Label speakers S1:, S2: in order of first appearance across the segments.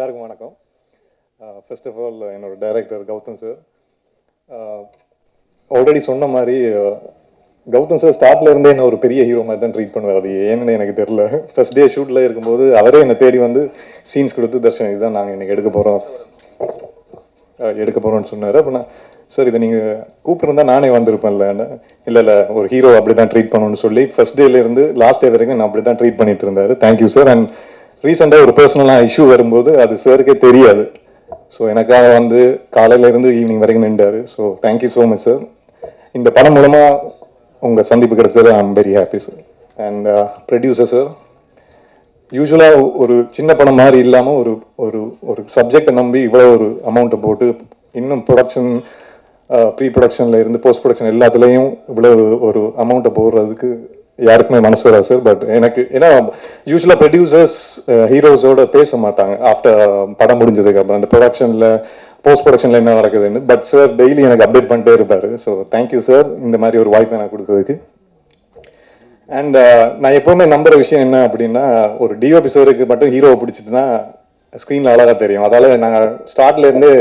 S1: எல்லாருக்கும் வணக்கம். First of all என்னோட டைரக்டர் கௌதம் சார் ஆல்ரெடி சொன்ன மாதிரி கௌதம் சார் ஸ்டார்ட்ல இருந்தே என்ன ஒரு பெரிய ஹீரோ மாதிரி தான் ட்ரீட் பண்ணுவார். அது ஏன்னு எனக்கு தெரியல. ஃபர்ஸ்ட் டே ஷூட்டில் இருக்கும்போது அவரே என்னை தேடி வந்து சீன்ஸ் கொடுத்து தர்ஷன் இதுதான் நாங்கள் இன்னைக்கு எடுக்க போகிறோம்னு சொன்னார். அப்போ நான் சார் இதை நீங்கள் கூப்பிட்டுருந்தா நானே வந்திருப்பேன்ல. இல்லை ஒரு ஹீரோ அப்படி தான் ட்ரீட் பண்ணணும்னு சொல்லி ஃபர்ஸ்ட் டேலேருந்து லாஸ்ட் டே வரைக்கும் நான் அப்படி தான் ட்ரீட் பண்ணிட்டு இருந்தாரு. Thank you sir. அண்ட் ரீசெண்டாக ஒரு பர்சனலாக இஷ்யூ வரும்போது அது சாருக்கே தெரியாது. ஸோ எனக்காக வந்து காலையிலேருந்து ஈவினிங் வரைக்கும் நின்றாரு. So thank you so much sir. இந்த படம் மூலமாக உங்கள் சந்திப்பு கிடைச்சது I am very happy sir. And producer sir, யூஸ்வலாக ஒரு சின்ன படம் மாதிரி இல்லாமல் ஒரு ஒரு ஒரு சப்ஜெக்டை நம்பி இவ்வளோ ஒரு அமௌண்ட்டை போட்டு இன்னும் ப்ரொடக்ஷன் ப்ரீ ப்ரொடக்ஷனில் இருந்து போஸ்ட் ப்ரொடக்ஷன் எல்லாத்துலேயும் இவ்வளோ ஒரு அமௌண்ட்டை போடுறதுக்கு யாருக்குமே மனசு வராது சார். பட் எனக்கு ஏன்னா யூஸ்வலாக ப்ரொடியூசர்ஸ் ஹீரோஸோட பேச மாட்டாங்க ஆஃப்டர் படம் முடிஞ்சதுக்கு அப்புறம் அந்த ப்ரொடக்ஷனில் போஸ்ட் ப்ரொடக்ஷனில் என்ன நடக்குதுன்னு. பட் சார் டெய்லி எனக்கு அப்டேட் பண்ணிட்டே இருப்பார். ஸோ தேங்க்யூ சார் இந்த மாதிரி ஒரு வாய்ப்பை எனக்கு கொடுத்ததுக்கு. அண்ட் நான் எப்போவுமே நம்புற விஷயம் என்ன அப்படின்னா, ஒரு டிஓபி சாருக்கு மட்டும் ஹீரோவை பிடிச்சிட்டுனா ஸ்க்ரீனில் அழகாக தெரியும். அதால் நாங்கள் ஸ்டார்ட்லேருந்து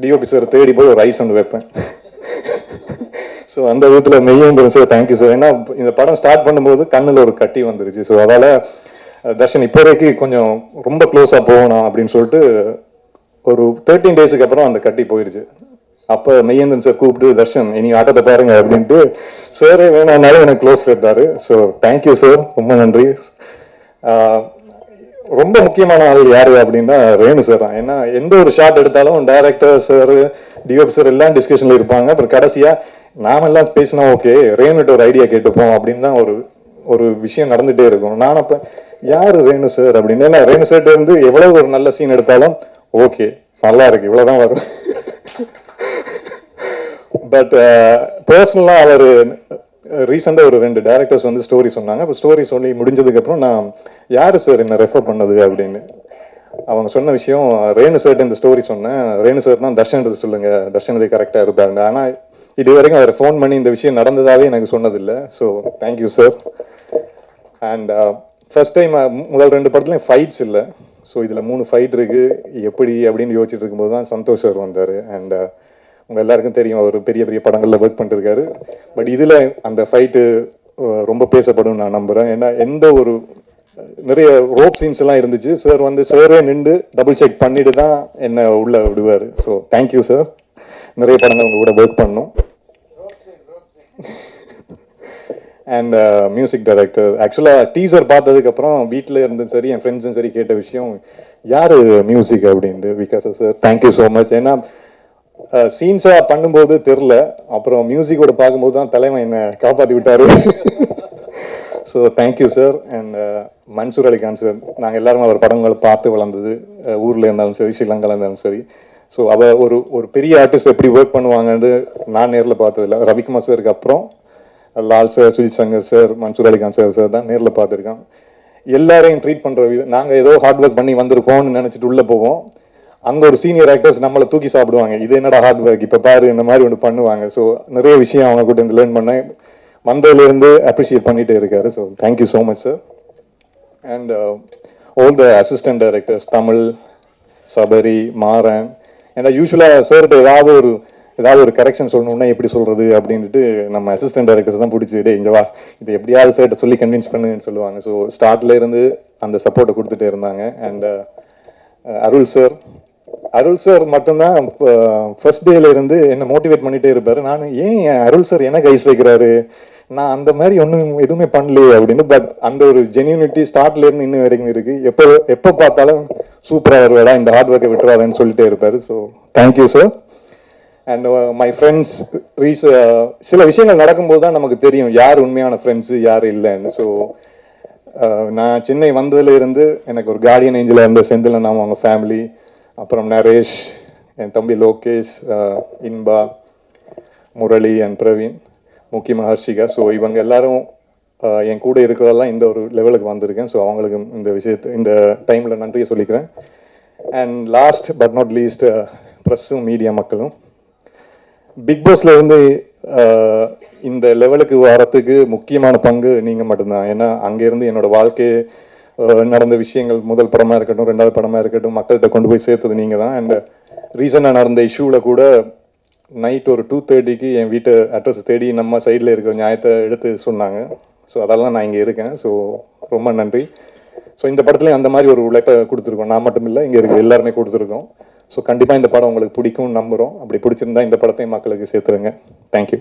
S1: டிஓபி சார் தேடி போய் ஒரு ஐஸ் ஒன்று வைப்பேன். ஸோ அந்த விதத்தில் மெய்யேந்திரன் சார் தேங்க்யூ சார். ஏன்னா இந்த படம் ஸ்டார்ட் பண்ணும்போது கண்ணில் ஒரு கட்டி வந்துருச்சு. ஸோ அதால் தர்ஷன் இப்போதைக்கு கொஞ்சம் ரொம்ப க்ளோஸாக போகணும் அப்படின்னு சொல்லிட்டு ஒரு 13 டேஸுக்கு அப்புறம் அந்த கட்டி போயிடுச்சு. அப்போ மெய்யேந்திரன் சார் கூப்பிட்டு தர்ஷன் இனி ஆட்டத்தை பாருங்க அப்படின்ட்டு சாரே வேணானாலும் எனக்கு க்ளோஸ் இருந்தார். ஸோ தேங்க்யூ சார், ரொம்ப நன்றி. ரொம்ப முக்கியமான ஆள் யாரு அப்படின்னா ரேணு சார் தான். ஏன்னா எந்த ஒரு ஷாட் எடுத்தாலும் டைரக்டர் சார் டிஓபி சார் எல்லாம் டிஸ்கஷனில் இருப்பாங்க. அப்புறம் கடைசியாக நாமெல்லாம் பேசினா ஓகே ரேணுகிட்ட ஒரு ஐடியா கேட்டுப்போம் அப்படின்னு தான் ஒரு விஷயம் நடந்துகிட்டே இருக்கும். நான் அப்போ யார் ரேணு சார் அப்படின்னு, ஏன்னா ரேணு சார்ட்ட இருந்து எவ்வளோ ஒரு நல்ல சீன் எடுத்தாலும் ஓகே நல்லா இருக்கு இவ்வளோதான் வரும். பட் பர்சனலாக அவர் ரீசெண்டாக ஒரு 2 டேரக்டர்ஸ் வந்து ஸ்டோரி சொன்னாங்க. அப்போ ஸ்டோரி சொல்லி முடிஞ்சதுக்கப்புறம் நான் யார் சார் என்ன ரெஃபர் பண்ணது அப்படின்னு அவங்க சொன்ன விஷயம், ரேணு சார்ட்டு இந்த ஸ்டோரி சொன்னேன். ரேணு சார் தான் தர்ஷன்றது சொல்லுங்க, தர்ஷன் இது கரெக்டாக இருப்பாங்க. ஆனால் இது வரைக்கும் அவர் ஃபோன் பண்ணி இந்த விஷயம் நடந்ததாகவே எனக்கு சொன்னதில்லை. So thank you sir. And first time முதல் 2 படத்துலையும் ஃபைட்ஸ் இல்லை. ஸோ இதில் 3 ஃபைட் இருக்குது எப்படி அப்படின்னு யோசிச்சுட்டு இருக்கும்போது தான் சந்தோஷ் சார் வந்தார். அண்ட் உங்கள் எல்லாருக்கும் தெரியும் அவர் பெரிய பெரிய படங்களில் ஒர்க் பண்ணிருக்காரு. பட் இதில் அந்த ஃபைட்டு ரொம்ப பேசப்படும் நான் நம்புகிறேன். ஏன்னா எந்த ஒரு நிறைய ரோப் சீன்ஸ் எல்லாம் இருந்துச்சு. சார் வந்து சாரே நின்று டபுள் செக் பண்ணிட்டு தான் என்னை உள்ளே விடுவார். So thank you sir. நிறைய படங்கள் உங்கள் கூட ஒர்க் பண்ணோம். அண்ட் மியூசிக் டைரக்டர் ஆக்சுவலாக டீசர் பார்த்ததுக்கப்புறம் வீட்டில் இருந்தும் சரி என் ஃப்ரெண்ட்ஸும் சரி கேட்ட விஷயம் யார் மியூசிக் அப்படின்ட்டு. Vikas sir thank you so much. ஏன்னா சீன்ஸாக பண்ணும்போது தெரில, அப்புறம் மியூசிக்கோட பார்க்கும்போது தான் தலைவன் என்னை காப்பாற்றி விட்டார். So thank you sir. And Mansoor Ali Khan sir, நாங்கள் எல்லாரும் அவர் படங்களை பார்த்து வளர்ந்தது, ஊரில் இருந்தாலும் சரி ஸ்ரீலங்காவில் இருந்தாலும் சரி. ஸோ அவள் ஒரு பெரிய ஆர்டிஸ்ட் எப்படி ஒர்க் பண்ணுவாங்கன்னு நான் நேரில் பார்த்ததில்ல. ரவிக்குமார் சாருக்கு அப்புறம் Lal sir, Sujith Shankar sir, Mansoor Ali Khan sir தான் நேரில் பார்த்துருக்கேன். எல்லாரையும் ட்ரீட் பண்ணுற விதம், நாங்கள் ஏதோ ஹார்ட் ஒர்க் பண்ணி வந்திருக்கோம்னு நினச்சிட்டு உள்ளே போவோம். அங்கே ஒரு சீனியர் ஆக்டர்ஸ் நம்மளை தூக்கி சாப்பிடுவாங்க. இது என்னடா ஹார்ட் ஒர்க் இப்போ பாரு இந்த மாதிரி ஒன்று பண்ணுவாங்க. ஸோ நிறைய விஷயம் அவங்க கூட இருந்து லேர்ன் பண்ணேன். வந்ததுலேருந்து அப்ரிஷியேட் பண்ணிகிட்டே இருக்காரு. So thank you so much sir. And all the assistant directors Tamil, Sabari, Maran. ஏன்னா யூஸ்வலாக சார்கிட்ட ஏதாவது ஒரு கரெக்ஷன் சொல்லணும்னா எப்படி சொல்கிறது அப்படின்ட்டு நம்ம அசிஸ்டன்ட் டைரக்டர்ஸ் தான் பிடிச்சி இங்கே வா இதை எப்படியாவது சார்கிட்ட சொல்லி கன்வின்ஸ் பண்ணுன்னு சொல்லுவாங்க. ஸோ ஸ்டார்ட்லேருந்து அந்த சப்போர்ட்டை கொடுத்துட்டே இருந்தாங்க. அண்ட் அருள் சார் மட்டும்தான் ஃபர்ஸ்ட் டேல இருந்து என்னை மோட்டிவேட் பண்ணிகிட்டே இருப்பார். நான் ஏன் அருள் சார் எனக்கு ஐஸ் வைக்கிறாரு, நான் அந்த மாதிரி ஒன்றும் எதுவுமே பண்ணலையே அப்படின்னு. பட் அந்த ஒரு ஜென்யூனிட்டி ஸ்டார்ட்லேருந்து இன்னும் வரைக்கும் இருக்குது. எப்போ பார்த்தாலும் சூப்பராக வருவாடா, இந்த ஹார்ட் ஒர்க்கை விட்டுறாருன்னு சொல்லிட்டே இருப்பார். So thank you sir. And my friends சில விஷயங்கள் நடக்கும்போது தான் நமக்கு தெரியும் யார் உண்மையான ஃப்ரெண்ட்ஸு யார் இல்லைன்னு. ஸோ நான் சென்னை வந்ததுலேருந்து எனக்கு ஒரு கார்டியன் ஏஞ்சலாக இருந்த செந்திலன் அவங்க ஃபேமிலி, அப்புறம் நரேஷ், என் தம்பி லோகேஷ், இன்பா, முரளி அண்ட் பிரவீன், முக்கியமாக ஹர்ஷிகா. ஸோ இவங்க எல்லாரும் என் கூட இருக்கிறதெல்லாம் இந்த ஒரு லெவலுக்கு வந்திருக்கேன். ஸோ அவங்களுக்கு இந்த டைமில் நன்றியை சொல்லிக்கிறேன். And last but not least ப்ரெஸ்ஸும் மீடியா மக்களும். பிக் பாஸ்ல இருந்து இந்த லெவலுக்கு வரத்துக்கு முக்கியமான பங்கு நீங்கள் மட்டும்தான். ஏன்னா அங்கேருந்து என்னோடய வாழ்க்கையை நடந்த விஷயங்கள், முதல் படமாக இருக்கட்டும், ரெண்டாவது படமாக இருக்கட்டும், மக்கள்கிட்ட கொண்டு போய் சேர்த்தது நீங்கள் தான். அண்ட் ரீசனாக நடந்த இஷ்யூவில் கூட நைட் ஒரு 2:30க்கு என் வீட்டு அட்ரஸ் தேடி நம்ம சைடில் இருக்கிற நியாயத்தை எடுத்து சொன்னாங்க. ஸோ அதெல்லாம் நான் இங்கே இருக்கேன். ஸோ ரொம்ப நன்றி. ஸோ இந்த படத்துலேயும் அந்த மாதிரி ஒரு உழைப்பை கொடுத்துருக்கோம். நான் மட்டும் இல்லை, இங்கே இருக்க எல்லாருமே கொடுத்துருக்கோம். ஸோ கண்டிப்பாக இந்த படம் உங்களுக்கு பிடிக்கும்னு நம்புகிறோம். அப்படி பிடிச்சிருந்தா இந்த படத்தையும் மக்களுக்கு சேர்த்துருங்க. தேங்க்யூ.